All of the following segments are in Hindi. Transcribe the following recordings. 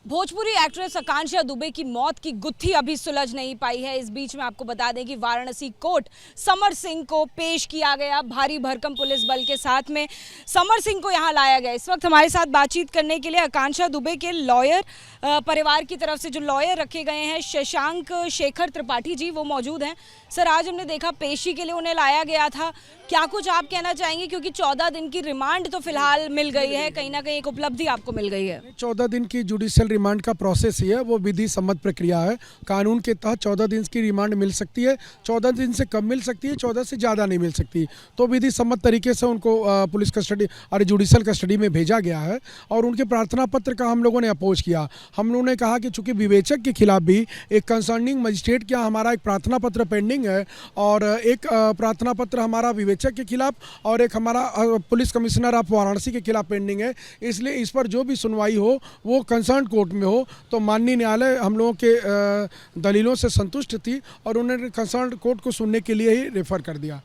भोजपुरी एक्ट्रेस आकांक्षा दुबे की मौत की गुत्थी अभी सुलझ नहीं पाई है। इस बीच में आपको बता दें कि वाराणसी कोर्ट समर सिंह को पेश किया गया भारी भरकम पुलिस बल के साथ में। समर सिंह को यहां लाया गया। इस वक्त हमारे साथ बातचीत करने के लिए आकांक्षा दुबे के लॉयर, परिवार की तरफ से जो लॉयर रखे गए हैं शशांक शेखर त्रिपाठी जी, वो मौजूद हैं। सर, आज हमने देखा पेशी के लिए उन्हें लाया गया था, क्या कुछ आप कहना चाहेंगे? क्योंकि 14 दिन की रिमांड तो फिलहाल मिल गई है, कहीं ना कहीं एक उपलब्धि आपको मिल गई है। 14 दिन की जुडिशियल रिमांड का प्रोसेस ही है, वो विधि सम्मत प्रक्रिया है। कानून के तहत 14 दिन की रिमांड मिल सकती है, 14 दिन से कम मिल सकती है, 14 से ज़्यादा नहीं मिल सकती। तो विधि सम्मत तरीके से उनको पुलिस कस्टडी और जुडिशियल कस्टडी में भेजा गया है और उनके प्रार्थना पत्र का हम लोगों ने अपोज किया। हम लोगों ने कहा कि चूंकि विवेचक के खिलाफ भी एक कंसर्निंग मजिस्ट्रेट के यहाँ हमारा एक प्रार्थना पत्र पेंडिंग है और एक प्रार्थना पत्र हमारा विवेचक के खिलाफ और एक हमारा पुलिस कमिश्नर ऑफ वाराणसी के खिलाफ पेंडिंग है, इसलिए इस पर जो भी सुनवाई हो वो कंसर्न कोर्ट में हो। तो माननीय न्यायालय हम लोगों के दलीलों से संतुष्ट थी और उन्होंने कंसर्न कोर्ट को सुनने के लिए ही रेफर कर दिया।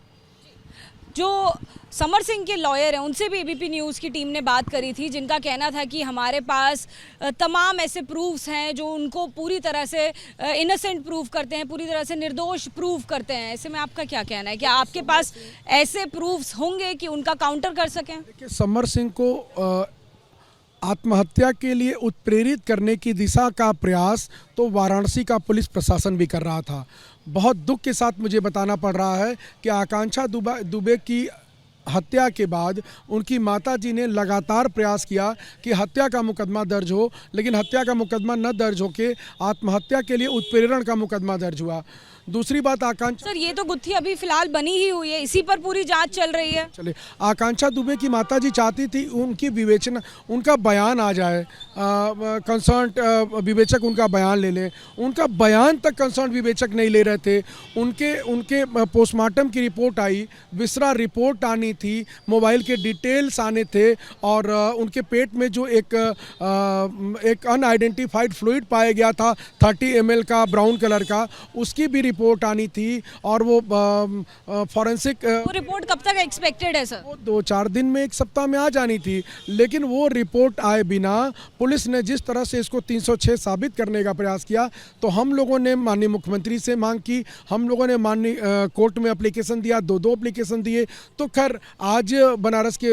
जो समर सिंह के लॉयर हैं उनसे भी एबीपी न्यूज़ की टीम ने बात करी थी, जिनका कहना था कि हमारे पास तमाम ऐसे प्रूफ्स हैं जो उनको पूरी तरह से इनोसेंट प्रूव करते हैं, पूरी तरह से निर्दोष प्रूव करते हैं। ऐसे में आपका क्या कहना है? क्या आपके पास ऐसे प्रूफ्स होंगे कि उनका काउंटर कर सकें? देखिए, समर सिंह को आत्महत्या के लिए उत्प्रेरित करने की दिशा का प्रयास तो वाराणसी का पुलिस प्रशासन भी कर रहा था। बहुत दुख के साथ मुझे बताना पड़ रहा है कि आकांक्षा दुबे की हत्या के बाद उनकी माताजी ने लगातार प्रयास किया कि हत्या का मुकदमा दर्ज हो, लेकिन हत्या का मुकदमा न दर्ज होकर आत्महत्या के लिए उत्प्रेरण का मुकदमा दर्ज हुआ। दूसरी बात, आकांक्षा सर, ये तो गुत्थी अभी फिलहाल बनी ही हुई है, इसी पर पूरी जांच चल रही है। चले, आकांक्षा दुबे की माताजी चाहती थी उनकी विवेचना, उनका बयान आ जाए, कंसर्न विवेचक उनका बयान ले ले। उनका बयान तक कंसर्न विवेचक नहीं ले रहे थे। उनके पोस्टमार्टम की रिपोर्ट आई, विसरा रिपोर्ट आनी थी, मोबाइल के डिटेल्स आने थे और उनके पेट में जो एक अनआइडेंटिफाइड फ्लूइड पाया गया था 30 ml का ब्राउन कलर का, उसकी भी रिपोर्ट आनी थी और वो फॉरेंसिक वो रिपोर्ट कब तक एक्सपेक्टेड है सर? वो 2-4 दिन में, 1 सप्ताह में आ जानी थी, लेकिन वो रिपोर्ट आए बिना पुलिस ने जिस तरह से इसको 306 साबित करने का प्रयास किया, तो हम लोगों ने माननीय मुख्यमंत्री से मांग की, हम लोगों ने माननीय कोर्ट में एप्लीकेशन दिया, 2 एप्लीकेशन दिए। तो खैर आज बनारस के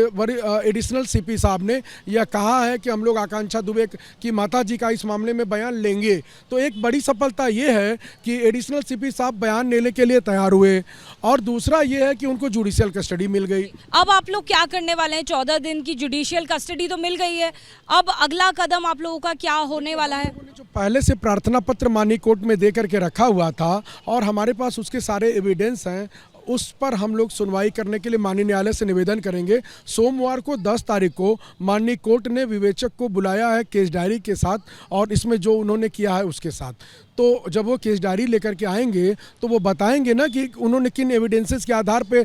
एडिशनल सीपी साहब ने यह कहा है कि हम लोग आकांक्षा दुबे की माता जी का इस मामले में बयान लेंगे। तो एक बड़ी सफलता ये है कि एडिशनल सीपी साहब बयान लेने के लिए तैयार हुए और दूसरा ये है कि उनको जुडिशियल कस्टडी मिल गई। अब आप लोग क्या करने वाले हैं? 14 दिन की जुडिशियल कस्टडी तो मिल गई है, अब अगला कदम आप लोगों का क्या होने वाला है? जो पहले से प्रार्थना पत्र माननीय कोर्ट में दे करके रखा हुआ था और हमारे पास उसके सारे एविडेंस हैं, उस पर हम लोग सुनवाई करने के लिए माननीय न्यायालय से निवेदन करेंगे। सोमवार को 10 तारीख को माननीय कोर्ट ने विवेचक को बुलाया है केस डायरी के साथ और इसमें जो उन्होंने किया है उसके साथ। तो जब वो केस डायरी लेकर के आएंगे तो वो बताएंगे ना कि उन्होंने किन एविडेंसेस के आधार पे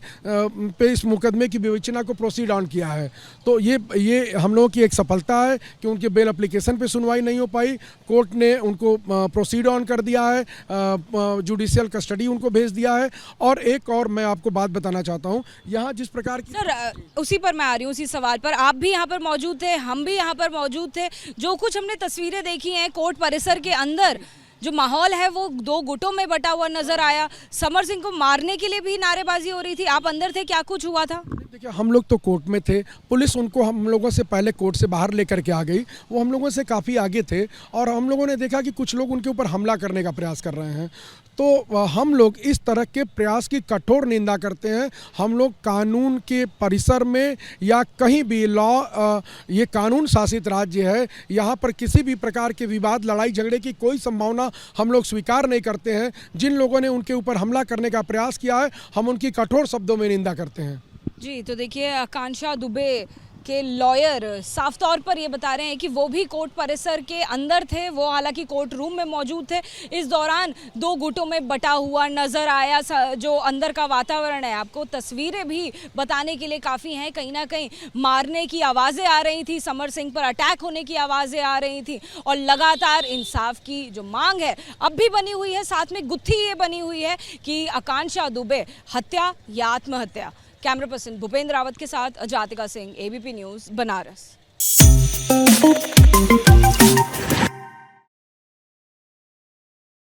इस मुकदमे की विवेचना को प्रोसीड ऑन किया है। तो ये हम लोगों की एक सफलता है कि उनके बेल एप्लीकेशन पे सुनवाई नहीं हो पाई, कोर्ट ने उनको प्रोसीड ऑन कर दिया है, जुडिशियल कस्टडी उनको भेज दिया है। और एक और मैं आपको बात बताना चाहता हूँ, यहाँ जिस प्रकार की सर, उसी पर मैं आ रही हूँ, उसी सवाल पर। आप भी यहाँ पर मौजूद थे, हम भी यहाँ पर मौजूद थे। जो कुछ हमने तस्वीरें देखी हैं कोर्ट परिसर के अंदर, जो माहौल है वो 2 गुटों में बटा हुआ नजर आया। समर सिंह को मारने के लिए भी नारेबाजी हो रही थी, आप अंदर थे, क्या कुछ हुआ था? देखिए, हम लोग तो कोर्ट में थे, पुलिस उनको हम लोगों से पहले कोर्ट से बाहर लेकर के आ गई, वो हम लोगों से काफ़ी आगे थे और हम लोगों ने देखा कि कुछ लोग उनके ऊपर हमला करने का प्रयास कर रहे हैं। तो हम लोग इस तरह के प्रयास की कठोर निंदा करते हैं। हम लोग कानून के परिसर में या कहीं भी ये कानून शासित राज्य है, यहाँ पर किसी भी प्रकार के विवाद, लड़ाई झगड़े की कोई संभावना हम लोग स्वीकार नहीं करते हैं। जिन लोगों ने उनके ऊपर हमला करने का प्रयास किया है, हम उनकी कठोर शब्दों में निंदा करते हैं। जी, तो देखिए, आकांक्षा दुबे के लॉयर साफ तौर पर ये बता रहे हैं कि वो भी कोर्ट परिसर के अंदर थे, वो हालांकि कोर्ट रूम में मौजूद थे। इस दौरान 2 गुटों में बटा हुआ नजर आया। जो अंदर का वातावरण है, आपको तस्वीरें भी बताने के लिए काफ़ी हैं। कहीं ना कहीं मारने की आवाज़ें आ रही थी, समर सिंह पर अटैक होने की आवाज़ें आ रही थी और लगातार इंसाफ की जो मांग है अब भी बनी हुई है। साथ में गुत्थी ये बनी हुई है कि आकांक्षा दुबे हत्या या आत्महत्या। कैमरा पर्सन भूपेंद्र रावत के साथ जातिका सिंह, एबीपी न्यूज़, बनारस।